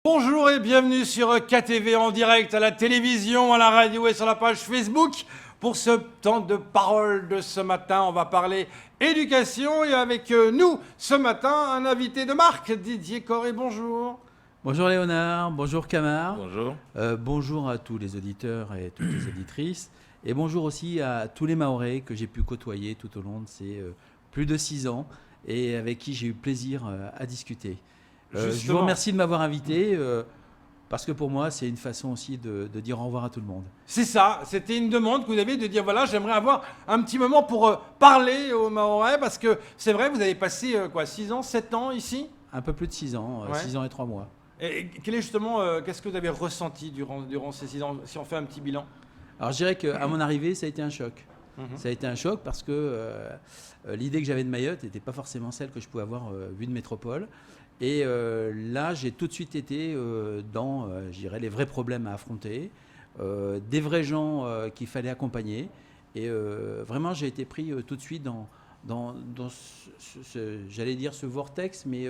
Bonjour et bienvenue sur KTV en direct à la télévision, à la radio et sur la page Facebook. Pour ce temps de parole de ce matin, on va parler éducation et avec nous ce matin, un invité de marque, Didier Corré, bonjour. Bonjour Léonard, bonjour Camar. Bonjour. Bonjour à tous les auditeurs et toutes les auditrices. Et bonjour aussi à tous les Mahorais que j'ai pu côtoyer tout au long de ces plus de 6 ans et avec qui j'ai eu plaisir à discuter. Je vous remercie de m'avoir invité parce que pour moi, c'est une façon aussi de dire au revoir à tout le monde. C'est ça, c'était une demande que vous aviez de dire voilà, j'aimerais avoir un petit moment pour parler aux Mahorais parce que c'est vrai, vous avez passé 6 ans, 7 ans ici ? Un peu plus de 6 ans, 6 ans et 3 mois. Et quel est justement, qu'est-ce que vous avez ressenti durant ces 6 ans, si on fait un petit bilan ? Alors je dirais qu'à mon arrivée, ça a été un choc. Ça a été un choc parce que l'idée que j'avais de Mayotte n'était pas forcément celle que je pouvais avoir vue de métropole. Et là, j'ai tout de suite été dans, je dirais, les vrais problèmes à affronter, des vrais gens qu'il fallait accompagner. Et vraiment, j'ai été pris tout de suite dans j'allais dire ce vortex, mais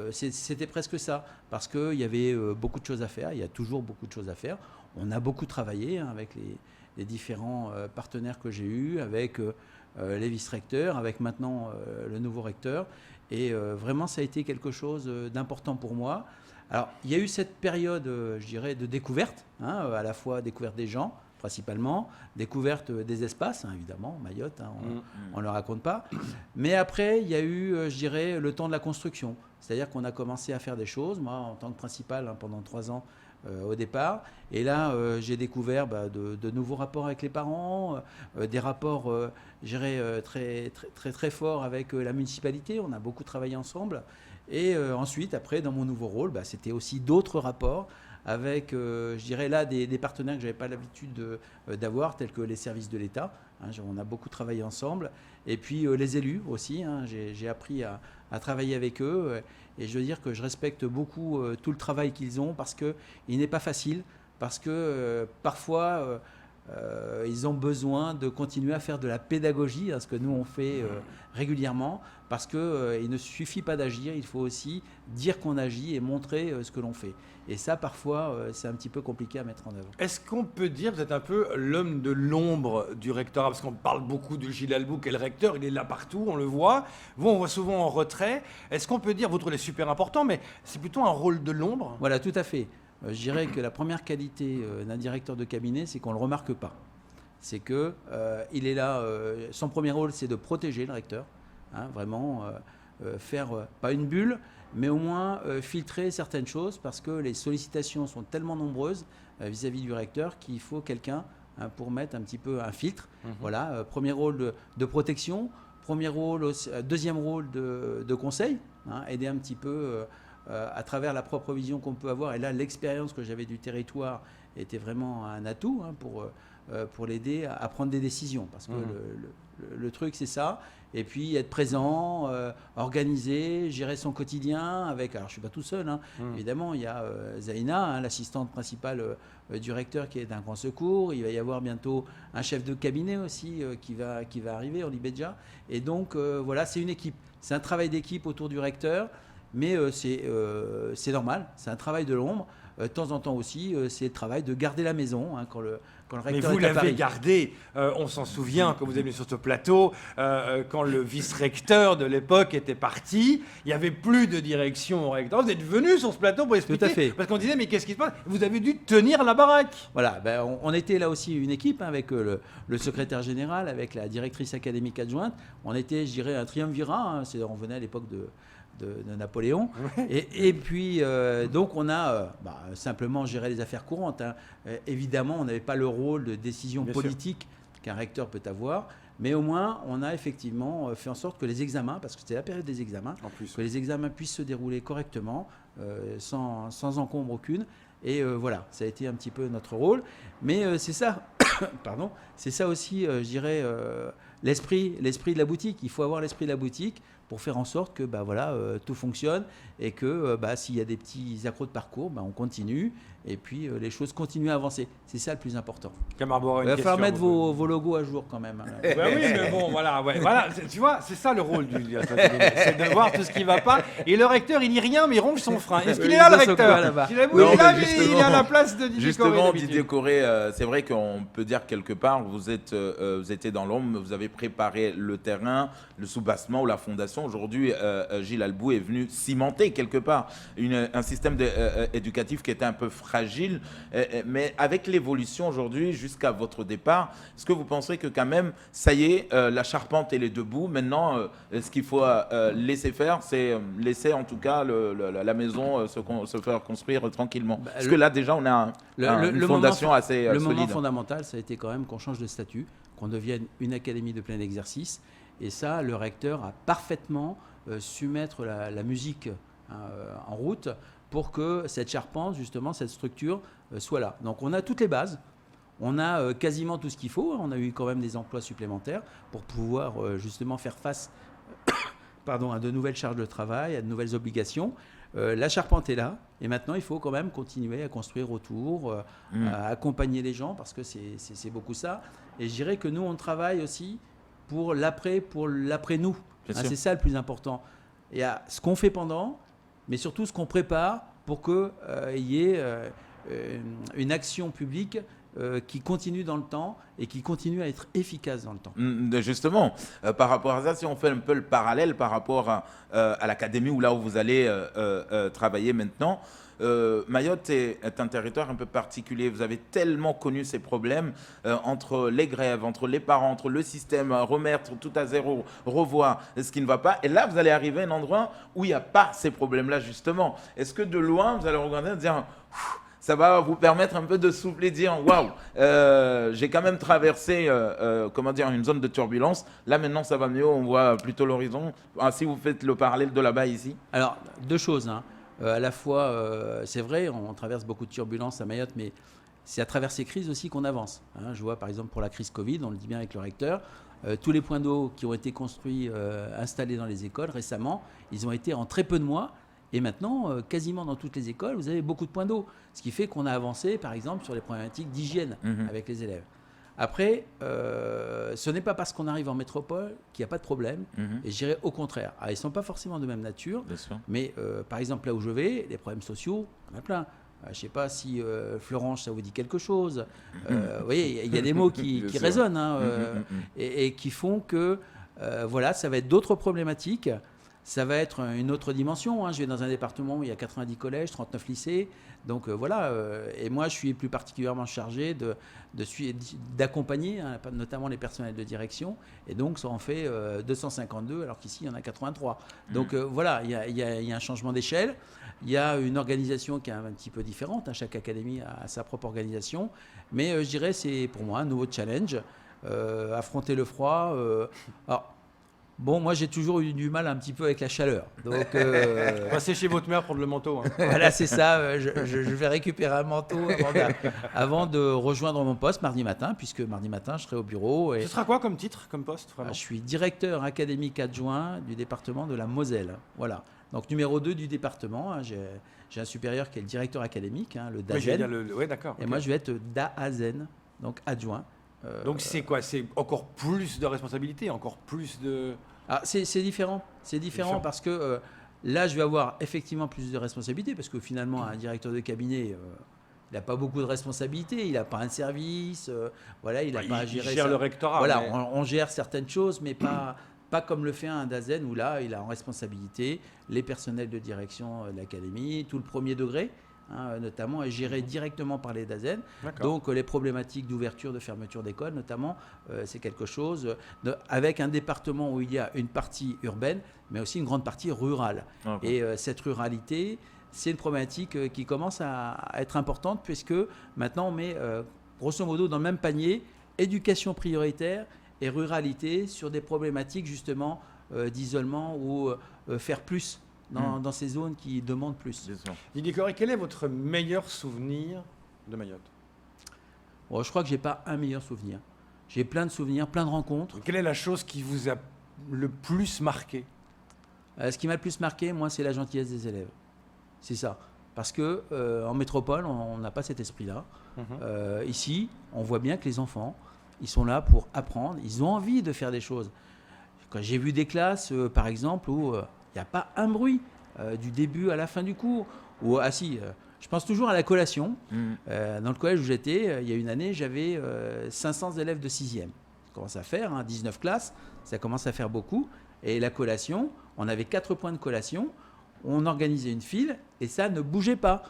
c'était presque ça. Parce qu'il y avait beaucoup de choses à faire, il y a toujours beaucoup de choses à faire. On a beaucoup travaillé avec les différents partenaires que j'ai eus, avec les vice-recteurs, avec maintenant le nouveau recteur. Et vraiment, ça a été quelque chose d'important pour moi. Alors, il y a eu cette période, je dirais, de découverte, à la fois découverte des gens, principalement, découverte des espaces, évidemment, Mayotte, on ne le raconte pas. Mais après, il y a eu, je dirais, le temps de la construction. C'est-à-dire qu'on a commencé à faire des choses. Moi, en tant que principal, pendant 3 ans, au départ. Et là, j'ai découvert de nouveaux rapports avec les parents, des rapports, je dirais, très, très, très, très forts avec la municipalité. On a beaucoup travaillé ensemble. Et ensuite, après, dans mon nouveau rôle, c'était aussi d'autres rapports avec, je dirais là, des partenaires que je n'avais pas l'habitude d'avoir, tels que les services de l'État. On a beaucoup travaillé ensemble. Et puis les élus aussi. J'ai appris à travailler avec eux. Et je veux dire que je respecte beaucoup tout le travail qu'ils ont parce qu'il n'est pas facile, parce que parfois ils ont besoin de continuer à faire de la pédagogie, ce que nous on fait régulièrement, parce qu'il ne suffit pas d'agir, il faut aussi dire qu'on agit et montrer ce que l'on fait. Et ça, parfois, c'est un petit peu compliqué à mettre en œuvre. Est-ce qu'on peut dire que vous êtes un peu l'homme de l'ombre du rectorat ? Parce qu'on parle beaucoup de Gilles Albouk, qui est le recteur, il est là partout, on le voit. Vous, on voit souvent en retrait. Est-ce qu'on peut dire, votre rôle est super important, mais c'est plutôt un rôle de l'ombre ? Voilà, tout à fait. Je dirais que la première qualité d'un directeur de cabinet, c'est qu'on ne le remarque pas. C'est qu'il est là, son premier rôle, c'est de protéger le recteur, vraiment faire, pas une bulle, mais au moins filtrer certaines choses parce que les sollicitations sont tellement nombreuses vis-à-vis du recteur qu'il faut quelqu'un pour mettre un petit peu un filtre. Voilà, premier rôle de protection, deuxième rôle de conseil, aider un petit peu à travers la propre vision qu'on peut avoir. Et là, l'expérience que j'avais du territoire était vraiment un atout pour l'aider à prendre des décisions. Parce que le truc, c'est ça. Et puis être présent, organiser, gérer son quotidien avec... Alors, je ne suis pas tout seul, évidemment. Il y a Zaina, l'assistante principale du recteur qui est d'un grand secours. Il va y avoir bientôt un chef de cabinet aussi qui va arriver, Oli Bedja. Et donc, voilà, c'est une équipe. C'est un travail d'équipe autour du recteur. Mais c'est normal, c'est un travail de l'ombre. De temps en temps aussi, c'est le travail de garder la maison quand le recteur est à Paris. Mais vous l'avez gardé, on s'en souvient quand vous êtes venu sur ce plateau, quand le vice-recteur de l'époque était parti, il n'y avait plus de direction au recteur. Vous êtes venu sur ce plateau pour expliquer. Tout à fait. Parce qu'on disait, mais qu'est-ce qui se passe ? Vous avez dû tenir la baraque. Voilà, on était là aussi une équipe avec le secrétaire général, avec la directrice académique adjointe. On était, je dirais, un triumvirat. On venait à l'époque de Napoléon. Et puis, donc, on a simplement géré les affaires courantes. Évidemment, on n'avait pas le rôle de décision politique qu'un recteur peut avoir, mais au moins, on a effectivement fait en sorte que les examens, parce que c'était la période des examens, que les examens puissent se dérouler correctement, sans encombre aucune. Et voilà, ça a été un petit peu notre rôle. Mais c'est ça, pardon, c'est ça aussi, je dirais, l'esprit de la boutique. Il faut avoir l'esprit de la boutique pour faire en sorte que tout fonctionne et que s'il y a des petits accros de parcours, on continue et puis les choses continuent à avancer. C'est ça le plus important. Camarbo, Il va falloir mettre vos logos à jour quand même. Oui, mais bon, voilà. Tu vois, c'est ça le rôle du c'est de voir tout ce qui ne va pas. Et le recteur, il dit rien, mais il ronge son frein. Est-ce qu'il est là, le recteur? Il est à la place de Didier Corré. Justement, Didier Corré, c'est vrai qu'on peut dire quelque part, vous étiez dans l'ombre, vous avez préparé le terrain, le soubassement ou la fondation. Aujourd'hui, Gilles Albou est venu cimenter quelque part un système éducatif qui était un peu fragile. Mais avec l'évolution aujourd'hui, jusqu'à votre départ, est-ce que vous pensez que quand même, ça y est, la charpente elle est debout. Maintenant, ce qu'il faut laisser faire, c'est laisser en tout cas la maison se faire construire tranquillement. Parce que là, déjà, on a une fondation assez solide. Le moment fondamental, ça a été quand même qu'on change de statut, qu'on devienne une académie de plein exercice. Et ça, le recteur a parfaitement su mettre la musique en route pour que cette charpente, justement, cette structure soit là. Donc on a toutes les bases, on a quasiment tout ce qu'il faut. On a eu quand même des emplois supplémentaires pour pouvoir justement faire face à de nouvelles charges de travail, à de nouvelles obligations. La charpente est là et maintenant il faut quand même continuer à construire autour, à accompagner les gens parce que c'est beaucoup ça. Et je dirais que nous on travaille aussi pour l'après nous. C'est ça le plus important. Il y a ce qu'on fait pendant, mais surtout ce qu'on prépare pour qu'il y ait une action publique qui continue dans le temps et qui continue à être efficace dans le temps. Justement, par rapport à ça, si on fait un peu le parallèle par rapport à l'académie où vous allez travailler maintenant, Mayotte est un territoire un peu particulier. Vous avez tellement connu ces problèmes entre les grèves, entre les parents, entre le système, remettre tout à zéro, revoir ce qui ne va pas. Et là, vous allez arriver à un endroit où il n'y a pas ces problèmes-là, justement. Est-ce que de loin, vous allez regarder et dire... Ça va vous permettre un peu de souffler, dire waouh, j'ai quand même traversé une zone de turbulence. Là maintenant ça va mieux, on voit plutôt l'horizon. Si vous faites le parallèle de là-bas ici. Alors deux choses. À la fois, c'est vrai, on traverse beaucoup de turbulences à Mayotte, mais c'est à travers ces crises aussi qu'on avance. Je vois par exemple pour la crise Covid, on le dit bien avec le recteur, tous les points d'eau qui ont été construits, installés dans les écoles récemment, ils ont été en très peu de mois. Et maintenant, quasiment dans toutes les écoles, vous avez beaucoup de points d'eau. Ce qui fait qu'on a avancé, par exemple, sur les problématiques d'hygiène avec les élèves. Après, ce n'est pas parce qu'on arrive en métropole qu'il n'y a pas de problème. Et je dirais au contraire. Alors, ils ne sont pas forcément de même nature. Mais par exemple, là où je vais, les problèmes sociaux, on en a plein. Je ne sais pas si Florence, ça vous dit quelque chose. Vous voyez, il y a des mots qui résonnent et qui font que ça va être d'autres problématiques. Ça va être une autre dimension. Je vais dans un département où il y a 90 collèges, 39 lycées. Donc et moi, je suis plus particulièrement chargé d'accompagner, notamment les personnels de direction. Et donc, ça en fait 252, alors qu'ici, il y en a 83. Donc il y a un changement d'échelle. Il y a une organisation qui est un petit peu différente. Chaque académie a sa propre organisation. Mais je dirais, c'est pour moi un nouveau challenge. Affronter le froid. Bon, moi j'ai toujours eu du mal un petit peu avec la chaleur. Donc, passez chez votre mère prendre le manteau. Voilà, c'est ça. Je vais récupérer un manteau avant de rejoindre mon poste mardi matin, puisque mardi matin je serai au bureau. Ce sera quoi comme titre, comme poste Je suis directeur académique adjoint du département de la Moselle. Voilà. Donc numéro 2 du département. J'ai un supérieur qui est le directeur académique, le DAZEN. Oui, d'accord. Et moi je vais être DAZEN, donc adjoint. Donc c'est quoi? C'est encore plus de responsabilités, encore plus de... C'est différent. C'est différent parce que là, je vais avoir effectivement plus de responsabilités parce que finalement, un directeur de cabinet, il n'a pas beaucoup de responsabilités. Il n'a pas un service. Il n'a pas à gérer... Il gère le rectorat. Voilà, on gère certaines choses, mais pas comme le fait un DAZEN où là, il a en responsabilité les personnels de direction de l'académie, tout le premier degré. Notamment est géré directement par les DAZEN. Donc les problématiques d'ouverture, de fermeture d'école, notamment, c'est quelque chose avec un département où il y a une partie urbaine, mais aussi une grande partie rurale. Et cette ruralité, c'est une problématique qui commence à être importante puisque maintenant on met grosso modo dans le même panier éducation prioritaire et ruralité sur des problématiques justement d'isolement ou faire plus. Dans ces zones qui demandent plus. Didier Corré, quel est votre meilleur souvenir de Mayotte? Je crois que je n'ai pas un meilleur souvenir. J'ai plein de souvenirs, plein de rencontres. Quelle est la chose qui vous a le plus marqué? Ce qui m'a le plus marqué, moi, c'est la gentillesse des élèves. C'est ça. Parce que en métropole, on n'a pas cet esprit-là. Ici, on voit bien que les enfants, ils sont là pour apprendre. Ils ont envie de faire des choses. Quand j'ai vu des classes, par exemple, où il n'y a pas un bruit du début à la fin du cours, ou je pense toujours à la collation. Dans le collège où j'étais, il y a une année, j'avais 500 élèves de 6e. Ça commence à faire, 19 classes, ça commence à faire beaucoup. Et la collation, on avait 4 points de collation, on organisait une file et ça ne bougeait pas.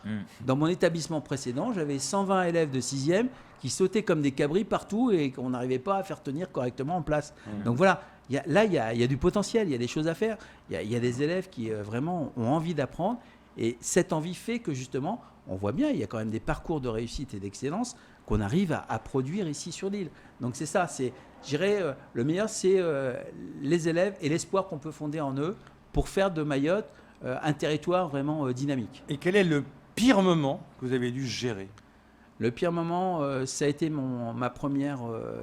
Dans mon établissement précédent, j'avais 120 élèves de 6e qui sautaient comme des cabris partout et qu'on n'arrivait pas à faire tenir correctement en place. Donc voilà, il y a du potentiel, il y a des choses à faire. Il y a des élèves qui vraiment ont envie d'apprendre. Et cette envie fait que justement, on voit bien, il y a quand même des parcours de réussite et d'excellence qu'on arrive à produire ici sur l'île. Donc c'est ça, je dirais, le meilleur, c'est les élèves et l'espoir qu'on peut fonder en eux pour faire de Mayotte un territoire vraiment dynamique. Et quel est le pire moment que vous avez dû gérer? Le pire moment, ça a été ma première,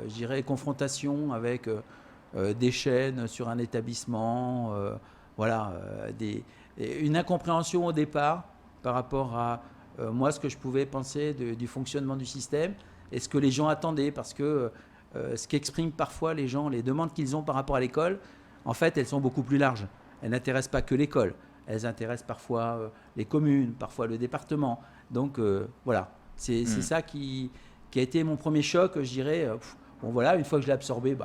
je dirais, confrontation avec des chaînes sur un établissement, une incompréhension au départ par rapport à moi, ce que je pouvais penser du fonctionnement du système et ce que les gens attendaient, parce que ce qu'expriment parfois les gens, les demandes qu'ils ont par rapport à l'école, en fait, elles sont beaucoup plus larges. Elles n'intéressent pas que l'école, elles intéressent parfois les communes, parfois le département. Donc voilà, c'est ça qui a été mon premier choc, je dirais. Bon voilà, une fois que je l'ai absorbé,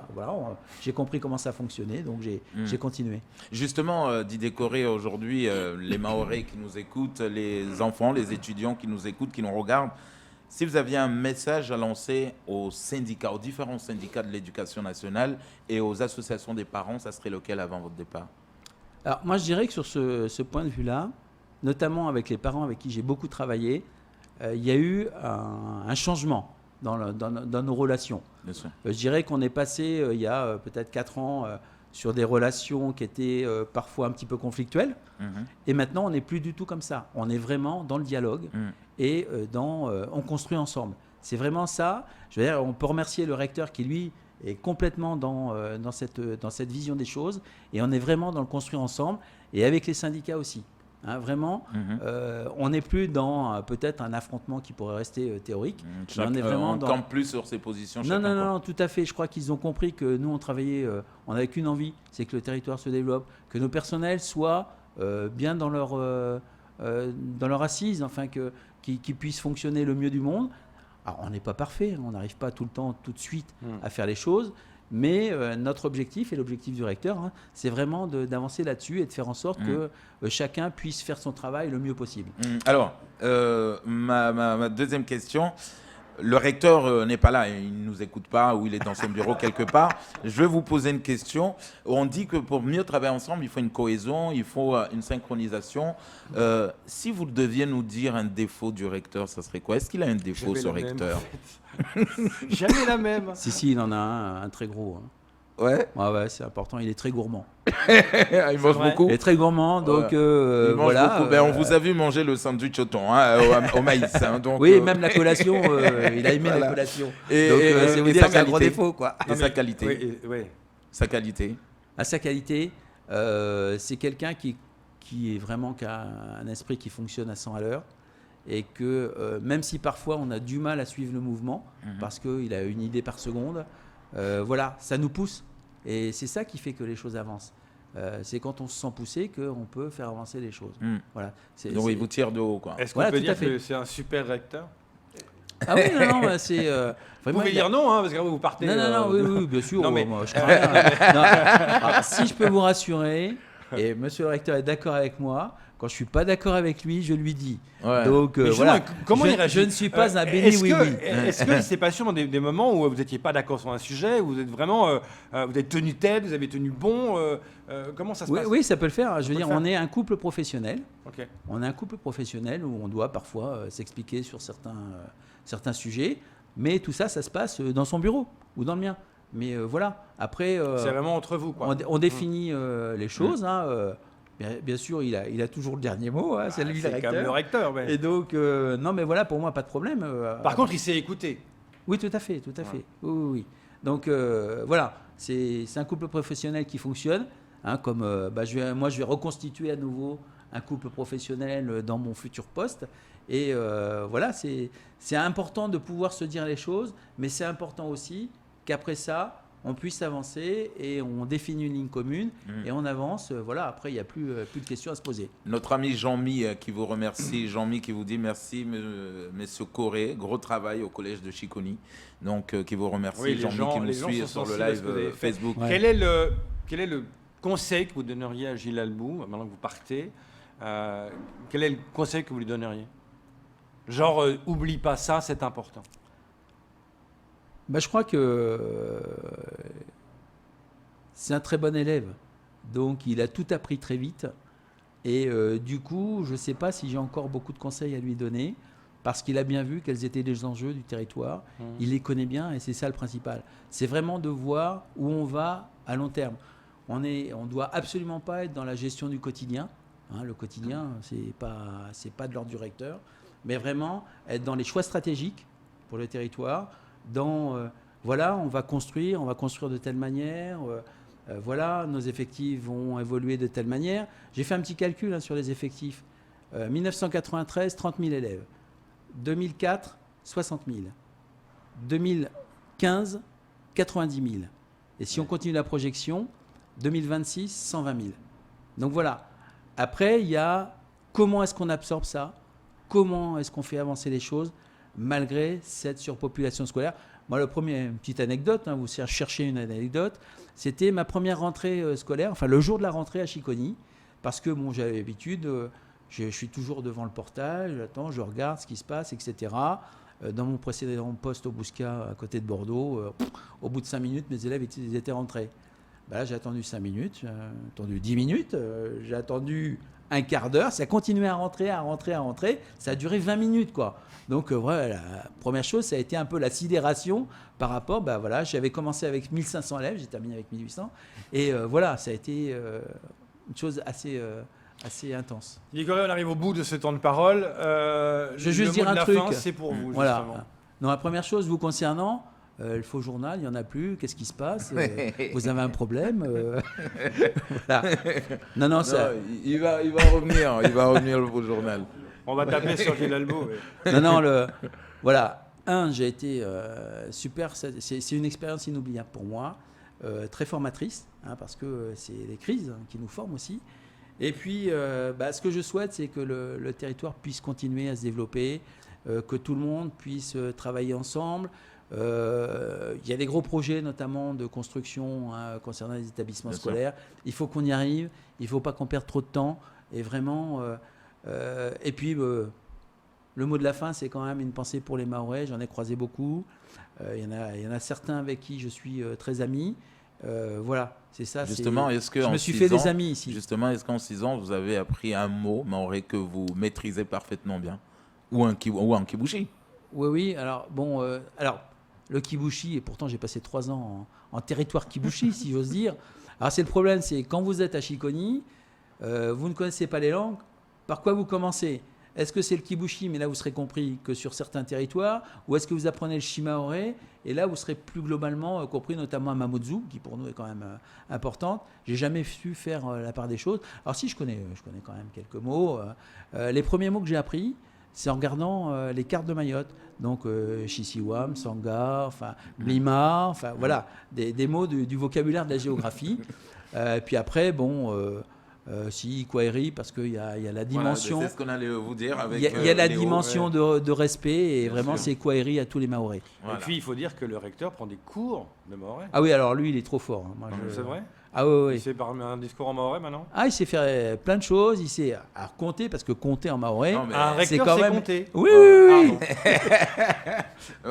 j'ai compris comment ça fonctionnait, donc j'ai continué. Justement, Didier Corré, aujourd'hui, les Mahorais qui nous écoutent, les enfants, les étudiants qui nous écoutent, qui nous regardent, si vous aviez un message à lancer aux syndicats, aux différents syndicats de l'éducation nationale et aux associations des parents, ça serait lequel avant votre départ? Alors moi je dirais que sur ce point de vue-là, notamment avec les parents avec qui j'ai beaucoup travaillé, il y a eu un changement dans nos relations. Je dirais qu'on est passé il y a peut-être 4 ans sur des relations qui étaient parfois un petit peu conflictuelles. Et maintenant, on n'est plus du tout comme ça. On est vraiment dans le dialogue et on construit ensemble. C'est vraiment ça. Je veux dire, on peut remercier le recteur qui, lui, est complètement dans cette vision des choses. Et on est vraiment dans le construire ensemble et avec les syndicats aussi. Vraiment, on n'est plus dans peut-être un affrontement qui pourrait rester théorique. On est vraiment on campe plus sur ses positions. Non, tout à fait. Je crois qu'ils ont compris que nous, on travaillait, on n'avait qu'une envie, c'est que le territoire se développe, que nos personnels soient bien dans leur assise, enfin qu'ils puissent fonctionner le mieux du monde. Alors, on n'est pas parfait, on n'arrive pas tout le temps, tout de suite, à faire les choses. Mais notre objectif et l'objectif du recteur, c'est vraiment d'avancer là-dessus et de faire en sorte que chacun puisse faire son travail le mieux possible. Alors, ma deuxième question, le recteur n'est pas là, il ne nous écoute pas ou il est dans son bureau quelque part. Je vais vous poser une question. On dit que pour mieux travailler ensemble, il faut une cohésion, il faut une synchronisation. Si vous deviez nous dire un défaut du recteur, ça serait quoi? Est-ce qu'il a un défaut, ce recteur? Jamais la même. Si, il en a un très gros. Ouais. Ouais, c'est important. Il est très gourmand. Il mange beaucoup. Il est très gourmand, donc il mange voilà. Beaucoup. On vous a vu manger le sandwich au thon, au maïs. Donc, oui, même la collation, il a aimé la collation. C'est vous dire que c'est un gros défaut, quoi. Et sa qualité. Oui. Sa qualité. Sa qualité, c'est quelqu'un qui est vraiment qui a un esprit qui fonctionne à 100 à l'heure. Et que même si parfois on a du mal à suivre le mouvement, parce qu'il a une idée par seconde, voilà, ça nous pousse. Et c'est ça qui fait que les choses avancent. C'est quand on se sent poussé qu'on peut faire avancer les choses. Voilà. Donc il vous tire de haut, quoi. Est-ce qu'on peut dire que c'est un super recteur? Ah oui, non, c'est... vous pouvez dire non, parce que vous partez... Non, oui, bien sûr. Non, mais... moi, je crois rien. Alors, si je peux vous rassurer, et monsieur le recteur est d'accord avec moi, quand je ne suis pas d'accord avec lui, je lui dis. Ouais. Donc voilà, comment je ne suis pas un béni oui-oui. Est-ce qu'il s'est passé des moments où vous n'étiez pas d'accord sur un sujet, où vous êtes vraiment, vous avez tenu tête, vous avez tenu bon, comment ça se passe? Oui, ça peut le faire. Je veux dire, on est un couple professionnel. Okay. On est un couple professionnel où on doit parfois s'expliquer sur certains sujets, mais tout ça, ça se passe dans son bureau ou dans le mien. Mais voilà, après... c'est vraiment entre vous, quoi. On définit les choses, Bien sûr, il a toujours le dernier mot, c'est lui le recteur. C'est comme le recteur. Mais... Et donc, non, mais voilà, pour moi, pas de problème. Par contre, il s'est écouté. Oui, tout à fait. Oui. Donc voilà, c'est un couple professionnel qui fonctionne. Hein, comme je vais reconstituer à nouveau un couple professionnel dans mon futur poste. Et voilà, c'est important de pouvoir se dire les choses, mais c'est important aussi qu'après ça, on puisse avancer et on définit une ligne commune et on avance. Voilà, après, il n'y a plus de questions à se poser. Notre ami Jean-Mi qui vous remercie. Jean-Mi qui vous dit merci, monsieur Coré. Gros travail au collège de Chiconi. Donc, qui vous remercie. Oui, Jean-Mi qui nous suit sur le live Facebook. Ouais. Quel est le conseil que vous donneriez à Gilles Albou, maintenant que vous partez? Quel est le conseil que vous lui donneriez? Genre, oublie pas ça, c'est important. Je crois que c'est un très bon élève. Donc, il a tout appris très vite. Et du coup, je ne sais pas si j'ai encore beaucoup de conseils à lui donner, parce qu'il a bien vu quels étaient les enjeux du territoire. Il les connaît bien et c'est ça le principal. C'est vraiment de voir où on va à long terme. On ne doit absolument pas être dans la gestion du quotidien. Hein, le quotidien, c'est pas de l'ordre du recteur. Mais vraiment être dans les choix stratégiques pour le territoire. Voilà, on va construire de telle manière. Voilà, nos effectifs vont évoluer de telle manière. J'ai fait un petit calcul sur les effectifs. 1993, 30 000 élèves. 2004, 60 000. 2015, 90 000. Et si on continue la projection, 2026, 120 000. Donc voilà. Après, il y a comment est-ce qu'on absorbe ça? Comment est-ce qu'on fait avancer les choses malgré cette surpopulation scolaire? Moi, une petite anecdote, vous cherchez une anecdote, c'était ma première rentrée scolaire, enfin le jour de la rentrée à Chiconi, parce que j'avais l'habitude, je suis toujours devant le portail, j'attends, je regarde ce qui se passe, etc. Dans mon précédent poste au Bouscat, à côté de Bordeaux, au bout de 5 minutes, mes élèves étaient rentrés. Là, j'ai attendu 5 minutes, j'ai attendu 10 minutes, j'ai attendu un quart d'heure, ça continuait à rentrer, ça a duré 20 minutes, quoi. Donc, voilà, la première chose, ça a été un peu la sidération par rapport, voilà, j'avais commencé avec 1500 élèves, j'ai terminé avec 1800, et voilà, ça a été une chose assez intense. Nicolas, on arrive au bout de ce temps de parole. Je veux juste dire un truc. C'est pour vous, voilà. Justement. Non, la première chose, vous concernant, le faux journal, il n'y en a plus. Qu'est-ce qui se passe? Vous avez un problème? Voilà. Non, ça... il va revenir le faux journal. On va taper sur Gilles Albou. Oui. Non, voilà. J'ai été super. C'est une expérience inoubliable pour moi, très formatrice, parce que c'est les crises qui nous forment aussi. Et puis, ce que je souhaite, c'est que le territoire puisse continuer à se développer, que tout le monde puisse travailler ensemble. Il y a des gros projets, notamment de construction concernant les établissements scolaires. Il faut qu'on y arrive. Il ne faut pas qu'on perde trop de temps. Et vraiment... et puis, le mot de la fin, c'est quand même une pensée pour les Mahorais. J'en ai croisé beaucoup. Il y en a certains avec qui je suis très ami. Voilà, c'est ça. Justement, je me suis fait des amis ici. Justement, est-ce qu'en 6 ans, vous avez appris un mot mahorais que vous maîtrisez parfaitement bien? Ou un kibushi? Oui. Alors, le kibushi, et pourtant j'ai passé 3 ans en territoire kibushi, si j'ose dire. Alors, c'est le problème, c'est quand vous êtes à Chiconi, vous ne connaissez pas les langues, par quoi vous commencez? Est-ce que c'est le kibushi, mais là vous serez compris que sur certains territoires, ou est-ce que vous apprenez le shimaoré, et là vous serez plus globalement compris, notamment à Mamotsu, qui pour nous est quand même importante. J'ai jamais su faire la part des choses. Alors si, je connais quand même quelques mots. Les premiers mots que j'ai appris, c'est en regardant les cartes de Mayotte. Donc Shisiwam, Sanga, Lima, voilà, des mots du vocabulaire de la géographie. Puis après, Kwaeri, parce qu'il y a la dimension. Voilà, c'est ce qu'on allait vous dire. Il y a la dimension de respect, et bien vraiment, c'est Kwaeri à tous les Mahorais. Voilà. Et puis, il faut dire que le recteur prend des cours de Mahorais. Ah oui, alors lui, il est trop fort. C'est vrai? Ah oui. Il sait parler un discours en Mahorais maintenant? Ah, il sait faire plein de choses. Il sait compter, parce que compter en Mahorais, c'est quand même compter. Oui.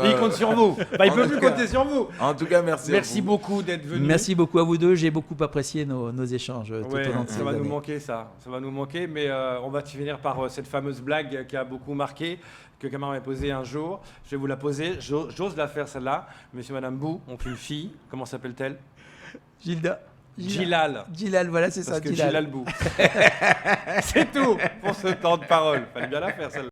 Il compte sur vous. Il peut plus compter sur vous. En tout cas, merci. Merci beaucoup d'être venu. Merci beaucoup à vous deux. J'ai beaucoup apprécié nos échanges tout au long de ces années. Ça va nous manquer, ça va nous manquer. Mais on va finir par cette fameuse blague qui a beaucoup marqué, que Camara m'a posée un jour. Je vais vous la poser. J'ose la faire, celle-là. Monsieur et Madame Bou ont une fille. Comment s'appelle-t-elle? Gilal, voilà, c'est ça. Gilal Bou. C'est tout pour ce temps de parole. Fallait bien la faire, celle-là.